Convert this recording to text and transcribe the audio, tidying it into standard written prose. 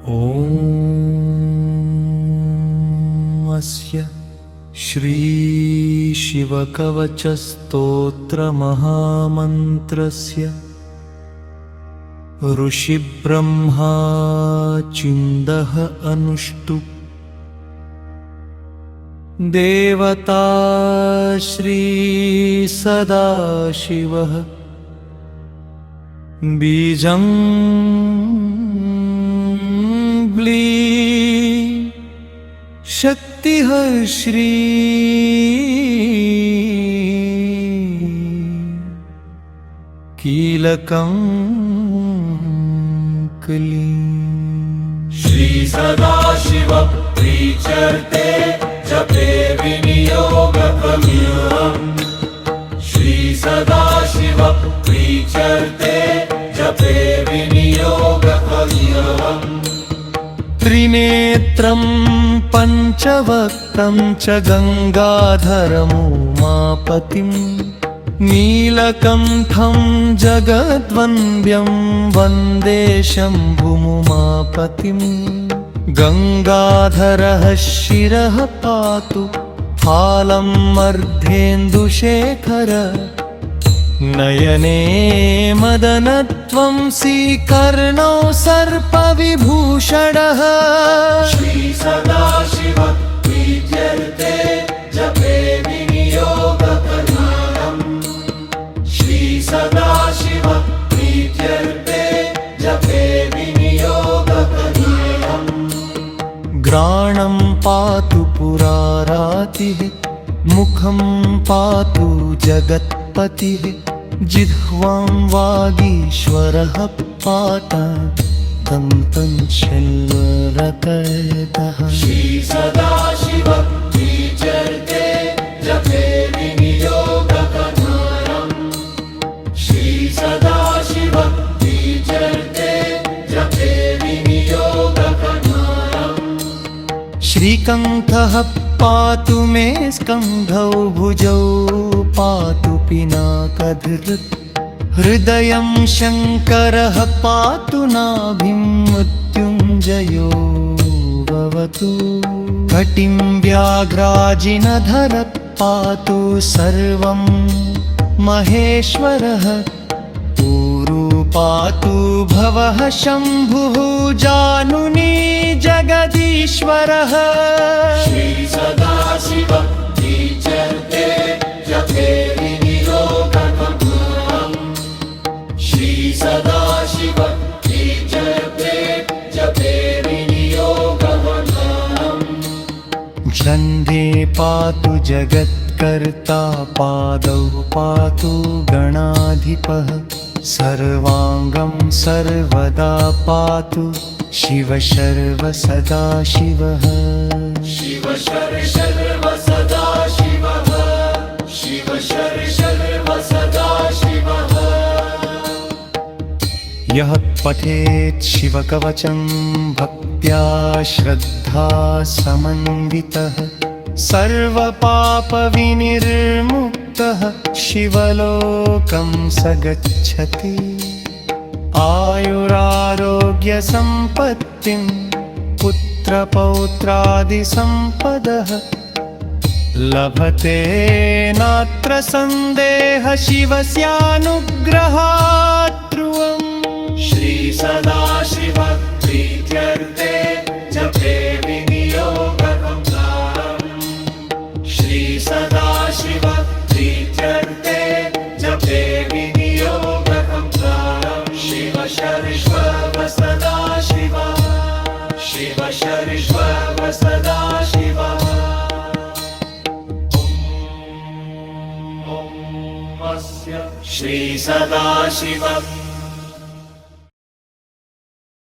ॐ अस्य श्रीशिवकवचस्तोत्रमहामन्त्रस्य ऋषिब्रह्मा चिन्दः अनुष्टुप् देवता श्री सदाशिवः बीजं ब्ली शक्तिः श्री कीलकं क्लीं श्री सदाशिव प्रीचर्ते जपे विनियोगकमिहम् श्री सदाशिव प्रीचर्ते जपे विनियोगकमिहम् त्रिनेत्रं पञ्चवक्त्रं च गङ्गाधरमुमापतिं नीलकण्ठं जगद्वन्द्यं वन्दे शम्भुमुमापतिं गङ्गाधरः शिरः पातु फालं अर्धेन्दुशेखर नयने मदनत्वं कर्णौ सर्पविभूषणः श्री सदाशिव प्रीत्यर्थे जपे विनियोगकर्मणम् श्री सदाशिव प्रीत्यर्थे जपे विनियोगकर्मणम् घ्राणं पातु पुरारातिः मुखं पातु जगत्पतिः जिह्वां वागीश्वरः पात दन्तं शल्वरकर्तः श्री सदाशिव प्रीचर्ते जपे विनियोगकर्मणम् श्री सदाशिव प्रीचर्ते जपे विनियोगकर्मणम् श्रीकण्ठः पातु मे स्कन्धौ भुजौ पातु पिनाकधृत् हृदयं शङ्करः पातु नाभिं मृत्युञ्जयो भवतु कटिं व्याघ्राजिनधरः पातु सर्वं महेश्वरः ऊरू पातु भवः शम्भुः जानुनी जगदीश्वरः श्री सदाशिव प्रीचर्ते जपे विनियोगकर्मणम् श्री सदाशिव प्रीचर्ते जपे विनियोगकर्मणम् गन्धे पातु जगत्कर्ता पादौ पातु गणाधिपः सर्वाङ्गं सर्वदा पातु शिव शर्व सदा शिवः शिव शर्व सदा शिवः शिव शर्व सदा शिवः यः पठेत् शिवकवचं भक्त्या श्रद्धा समन्वितः सर्वपापविनिर्मुक्तः शिवलोकं स गच्छति आयुरारोग्यसम्पत्तिं पुत्रपौत्रादिसम्पदः लभते नात्र सन्देहः शिवस्यानुग्रहात् ध्रुवम् श्री सदाशिव प्रीत्यर्थे जपे विनियोगकर्मणम् श्री सदाशिव प्रीत्यर्थे जपे विनियोगकर्मणम् शिव शर्व सदा शिवः शिव शर्व सदा शिवः ॐ अस्य श्री सदाशिव